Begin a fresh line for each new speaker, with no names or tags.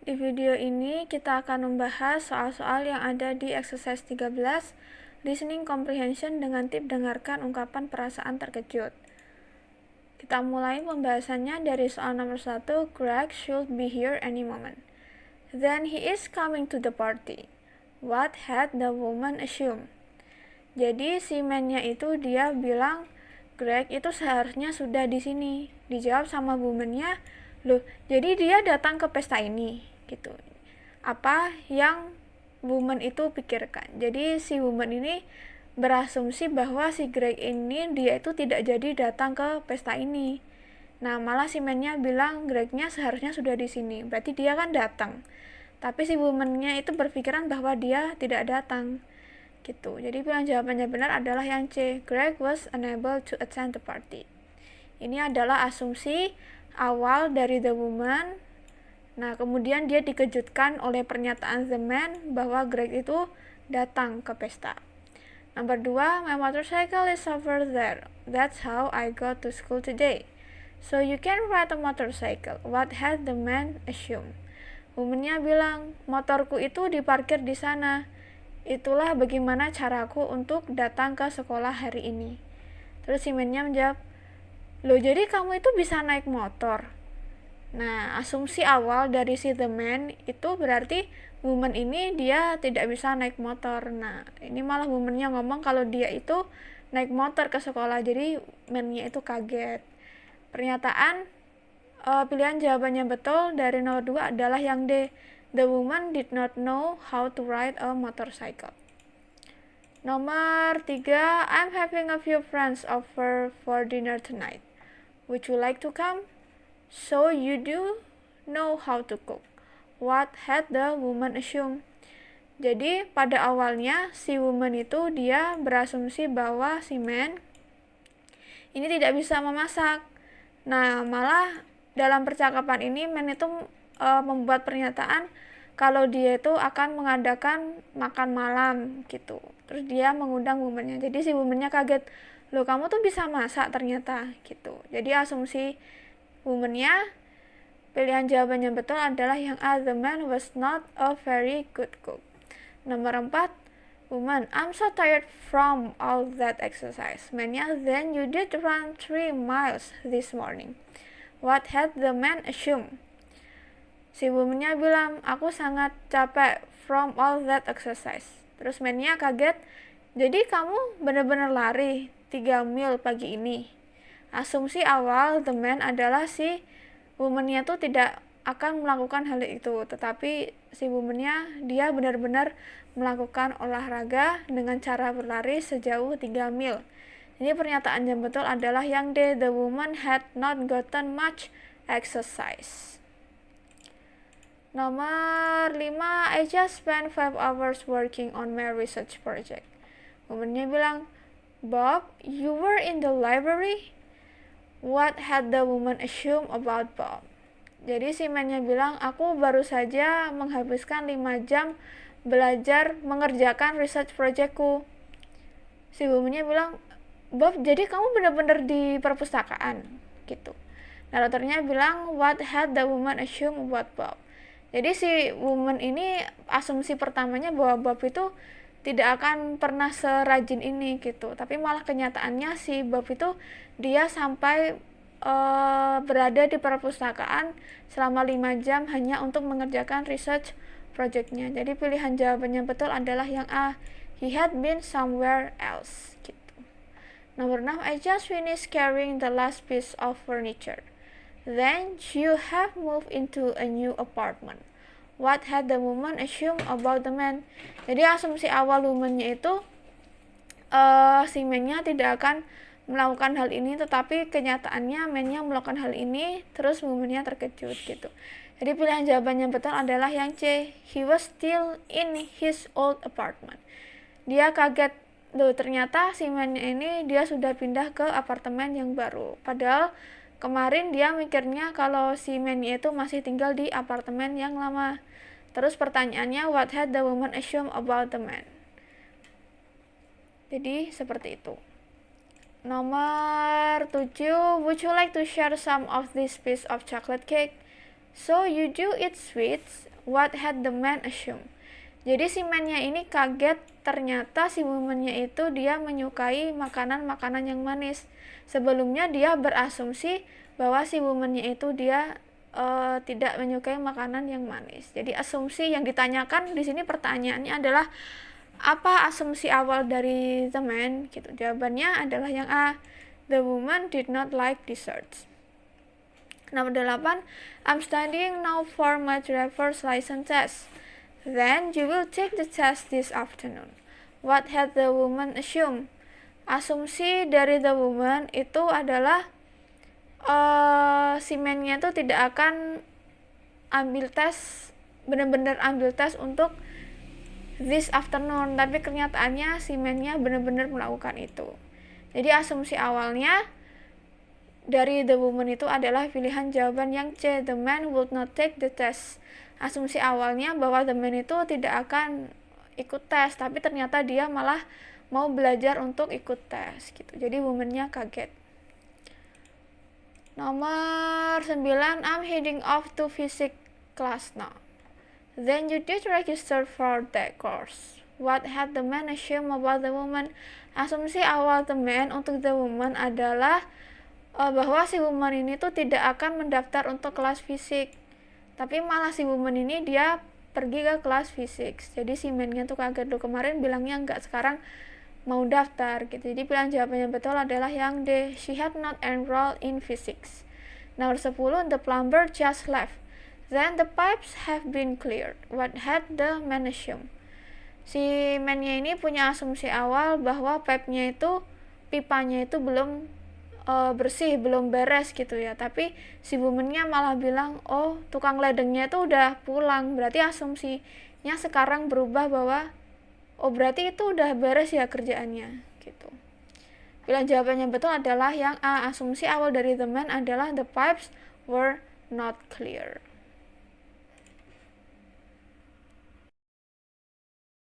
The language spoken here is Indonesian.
Di video ini kita akan membahas soal-soal yang ada di exercise 13, listening comprehension dengan tip dengarkan ungkapan perasaan terkejut. Kita mulai pembahasannya dari soal nomor 1, Greg should be here any moment. Then he is coming to the party. What had the woman assumed? Jadi si man-nya itu dia bilang Greg itu seharusnya sudah di sini. Dijawab sama woman-nya, loh, jadi dia datang ke pesta ini, gitu. Apa yang woman itu pikirkan? Jadi si woman ini berasumsi bahwa si Greg ini dia itu tidak jadi datang ke pesta ini. Nah, malah si man-nya bilang Greg-nya seharusnya sudah di sini. Berarti dia kan datang. Tapi si woman-nya itu berpikiran bahwa dia tidak datang. Gitu. Jadi pilihan jawabannya benar adalah yang C. Greg was unable to attend the party. Ini adalah asumsi awal dari the woman. Nah, kemudian dia dikejutkan oleh pernyataan the man bahwa Greg itu datang ke pesta. Nomor 2, my motorcycle is over there. That's how I got to school today. So you can ride a motorcycle. What had the man assumed? Woman-nya bilang, motorku itu diparkir di sana. Itulah bagaimana caraku untuk datang ke sekolah hari ini. Terus si man-nya menjawab, loh jadi kamu itu bisa naik motor? Nah, asumsi awal dari si the man itu berarti woman ini dia tidak bisa naik motor. Nah, ini malah woman-nya ngomong kalau dia itu naik motor ke sekolah, jadi man-nya itu kaget. Pernyataan pilihan jawabannya betul dari nomor 2 adalah yang D. The woman did not know how to ride a motorcycle. Nomor 3, I'm having a few friends over for dinner tonight. Would you like to come? So you do know how to cook. What had the woman assumed? Jadi pada awalnya si woman itu dia berasumsi bahwa si man ini tidak bisa memasak. Nah, malah dalam percakapan ini man itu membuat pernyataan kalau dia itu akan mengadakan makan malam gitu. Terus dia mengundang woman-nya. Jadi si woman-nya kaget, loh kamu tuh bisa masak ternyata gitu. Jadi asumsi woman-nya pilihan jawabannya betul adalah yang A, the man was not a very good cook. Nomor 4, woman, I'm so tired from all that exercise. Man-nya, then you did run 3 miles this morning. What had the man assumed? Si woman-nya bilang, aku sangat capek from all that exercise. Terus man-nya kaget, jadi kamu benar-benar lari 3 mil pagi ini. Asumsi awal the man adalah si woman-nya tuh tidak akan melakukan hal itu, tetapi si woman-nya dia benar-benar melakukan olahraga dengan cara berlari sejauh 3 mil. Ini pernyataan yang betul adalah yang D, the woman had not gotten much exercise. Nomor 5, I just spent 5 hours working on my research project. Woman-nya bilang, Bob, you were in the library? What had the woman assumed about Bob? Jadi si man-nya bilang, aku baru saja menghabiskan 5 jam belajar mengerjakan research projectku. Si woman-nya bilang, Bob, jadi kamu benar-benar di perpustakaan? Gitu. Narratornya bilang, what had the woman assumed about Bob? Jadi si woman ini asumsi pertamanya bahwa Bob itu tidak akan pernah serajin ini gitu. Tapi malah kenyataannya si Bob itu dia sampai berada di perpustakaan selama 5 jam hanya untuk mengerjakan research projectnya. Jadi pilihan jawabannya betul adalah yang A. He had been somewhere else gitu. Nomor 6, I just finished carrying the last piece of furniture. Then you have moved into a new apartment. What had the woman assumed about the man? Jadi asumsi awal woman-nya itu si man-nya tidak akan melakukan hal ini, tetapi kenyataannya man-nya melakukan hal ini, terus woman-nya terkejut gitu. Jadi pilihan jawabannya betul adalah yang C. He was still in his old apartment. Dia kaget, loh ternyata si man-nya ini dia sudah pindah ke apartemen yang baru. Padahal kemarin dia mikirnya kalau si man-nya itu masih tinggal di apartemen yang lama. Terus pertanyaannya, what had the woman assumed about the man? Jadi seperti itu. Nomor 7, would you like to share some of this piece of chocolate cake? So you do eat sweets. What had the man assumed? Jadi si man-nya ini kaget, ternyata si woman-nya itu dia menyukai makanan-makanan yang manis. Sebelumnya dia berasumsi bahwa si woman-nya itu dia tidak menyukai makanan yang manis. Jadi asumsi yang ditanyakan di sini, pertanyaannya adalah apa asumsi awal dari the man gitu. Jawabannya adalah yang A, the woman did not like desserts. Nomor 8, I'm studying now for my driver's license test. Then you will take the test this afternoon. What had the woman assumed? Asumsi dari the woman itu adalah si man-nya itu tidak akan ambil tes, benar-benar ambil tes untuk this afternoon, tapi kenyataannya si man-nya benar-benar melakukan itu. Jadi asumsi awalnya dari the woman itu adalah pilihan jawaban yang C, the man would not take the test. Asumsi awalnya bahwa the man itu tidak akan ikut tes, tapi ternyata dia malah mau belajar untuk ikut tes gitu. Jadi woman-nya kaget. Nomor 9, I'm heading off to physics class now. Then you did register for that course. What had the man assumed about the woman? Asumsi awal the man untuk the woman adalah bahwa si woman ini tuh tidak akan mendaftar untuk kelas fisik, tapi malah si woman ini dia pergi ke kelas fisik. Jadi si man-nya tuh kaget, loh kemarin bilangnya enggak, sekarang mau daftar gitu. Jadi pilihan jawabannya betul adalah yang D, she had not enrolled in physics. Nomor 10, the plumber just left. Then the pipes have been cleared. What had the man assumed? Si man-nya ini punya asumsi awal bahwa pipe-nya itu, pipanya itu belum bersih, belum beres gitu ya. Tapi si woman-nya malah bilang, oh tukang ledengnya itu udah pulang. Berarti asumsinya sekarang berubah bahwa oh berarti itu udah beres ya kerjaannya gitu. Pilihan jawabannya betul adalah yang A, asumsi awal dari the man adalah the pipes were not clear.